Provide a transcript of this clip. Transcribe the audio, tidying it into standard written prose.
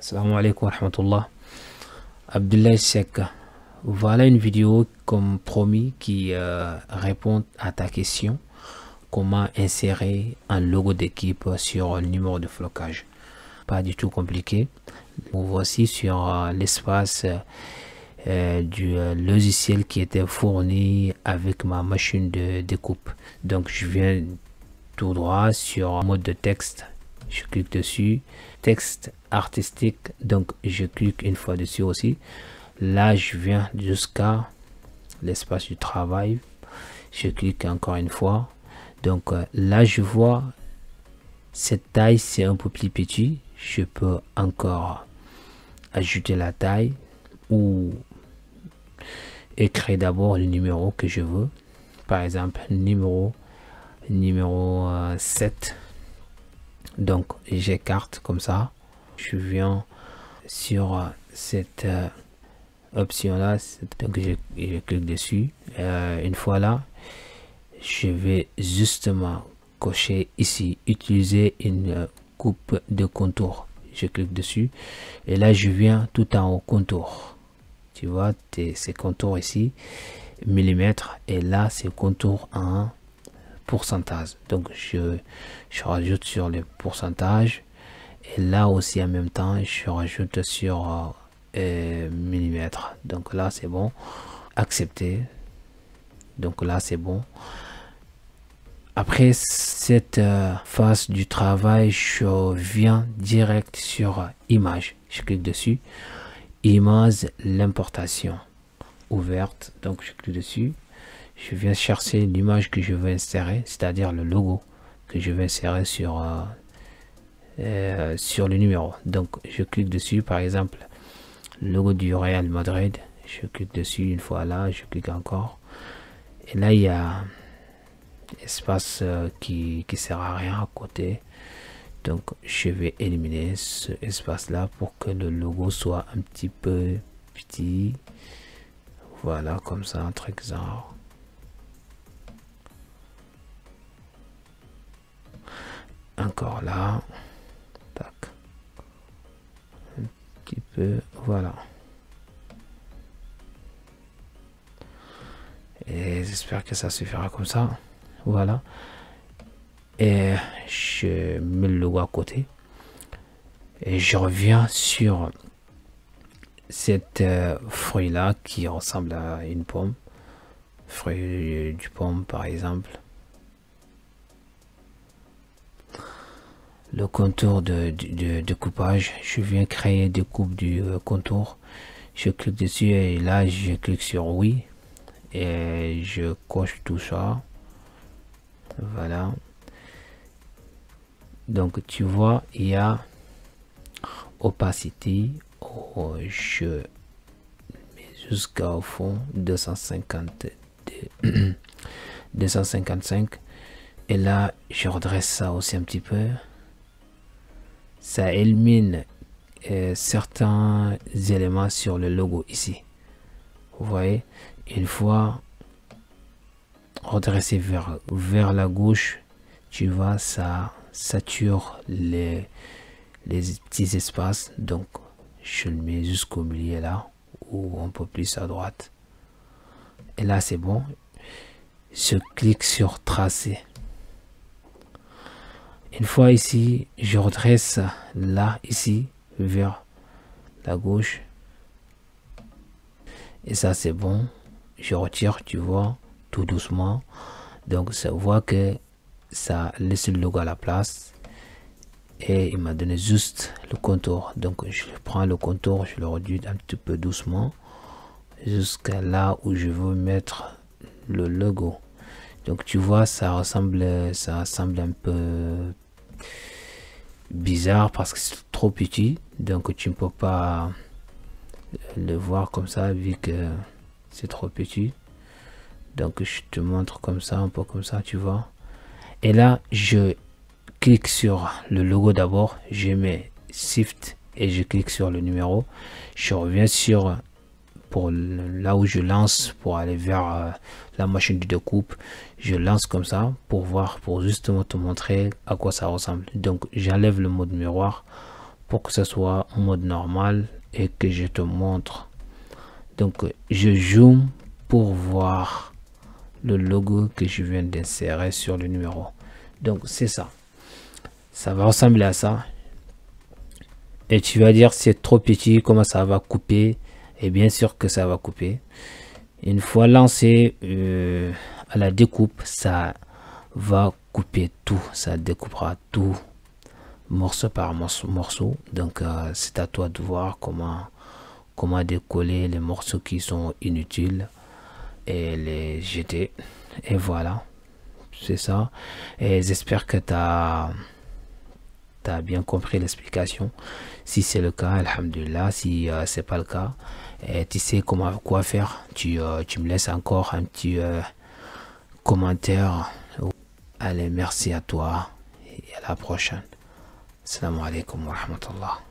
Assalamu alaikum wa rahmatullah. Abdullah Sek. Voilà une vidéo comme promis qui répond à ta question. Comment insérer un logo d'équipe sur un numéro de flocage. Pas du tout compliqué. Voici sur l'espace du logiciel qui était fourni avec ma machine de découpe. Donc je viens tout droit sur mode de texte. Je clique dessus, texte artistique, donc je clique une fois dessus aussi. Là je viens jusqu'à l'espace du travail, je clique encore une fois. Donc là je vois cette taille, c'est un peu plus petit. Je peux encore ajouter la taille ou écrire d'abord le numéro que je veux. Par exemple numéro 7. Donc j'écarte comme ça. Je viens sur cette option là, donc je clique dessus. Une fois là, je vais justement cocher ici utiliser une coupe de contour. Je clique dessus et là je viens tout en haut contour. Tu vois ces contours ici millimètres, et là c'est contour en pourcentage. Donc je rajoute sur le pourcentage, et là aussi en même temps je rajoute sur millimètres. Donc là c'est bon, accepter. Donc là c'est bon. Après cette phase du travail, je viens direct sur image. Je clique dessus, image, l'importation ouverte. Donc je clique dessus. Je viens chercher l'image que je veux insérer, c'est-à-dire le logo que je vais insérer sur le numéro. Donc je clique dessus, par exemple le logo du Real Madrid. Je clique dessus une fois, là je clique encore, et là il y a espace qui sert à rien à côté. Donc je vais éliminer ce espace là pour que le logo soit un petit peu petit. Voilà, comme ça, un truc genre. Encore là, tac, un petit peu, voilà. Et j'espère que ça suffira comme ça. Voilà. Et je mets le logo à côté et je reviens sur cette fruit là qui ressemble à une pomme, fruit du pomme par exemple. Le contour de coupage, je viens créer des coupes du contour. Je clique dessus et là je clique sur oui et je coche tout ça. Voilà. Donc tu vois, il y a opacité. Oh, je mets jusqu'au fond 255, et là je redresse ça aussi un petit peu. Ça élimine certains éléments sur le logo ici. Vous voyez, une fois redressé vers la gauche, tu vois, ça sature les petits espaces. Donc je le mets jusqu'au milieu là, ou un peu plus à droite, et là c'est bon. Je clique sur tracer. Une fois ici, je redresse là ici vers la gauche, et ça c'est bon. Je retire, tu vois, tout doucement. Donc ça voit que ça laisse le logo à la place, et il m'a donné juste le contour. Donc je prends le contour, je le réduis un petit peu doucement jusqu'à là où je veux mettre le logo. Donc tu vois, ça ressemble un peu bizarre parce que c'est trop petit, donc tu ne peux pas le voir comme ça vu que c'est trop petit. Donc je te montre comme ça, un peu comme ça, tu vois. Et là je clique sur le logo d'abord, je mets Shift et je clique sur le numéro. Je reviens sur pour là où je lance pour aller vers la machine de découpe. Je lance comme ça pour voir, pour justement te montrer à quoi ça ressemble. Donc j'enlève le mode miroir pour que ce soit en mode normal et que je te montre. Donc je zoome pour voir le logo que je viens d'insérer sur le numéro. Donc c'est ça. Ça va ressembler à ça. Et tu vas dire c'est trop petit, comment ça va couper? Et bien sûr que ça va couper. Une fois lancé à la découpe, ça va couper tout. Ça découpera tout morceau par morceau. Donc c'est à toi de voir comment décoller les morceaux qui sont inutiles et les jeter. Et voilà, c'est ça. Et j'espère que tu as bien compris l'explication. Si c'est le cas, alhamdulillah. Si c'est pas le cas, et tu sais quoi faire, tu me laisses encore un petit commentaire. Allez, merci à toi et à la prochaine. Assalamu alaikum wa rahmatullah.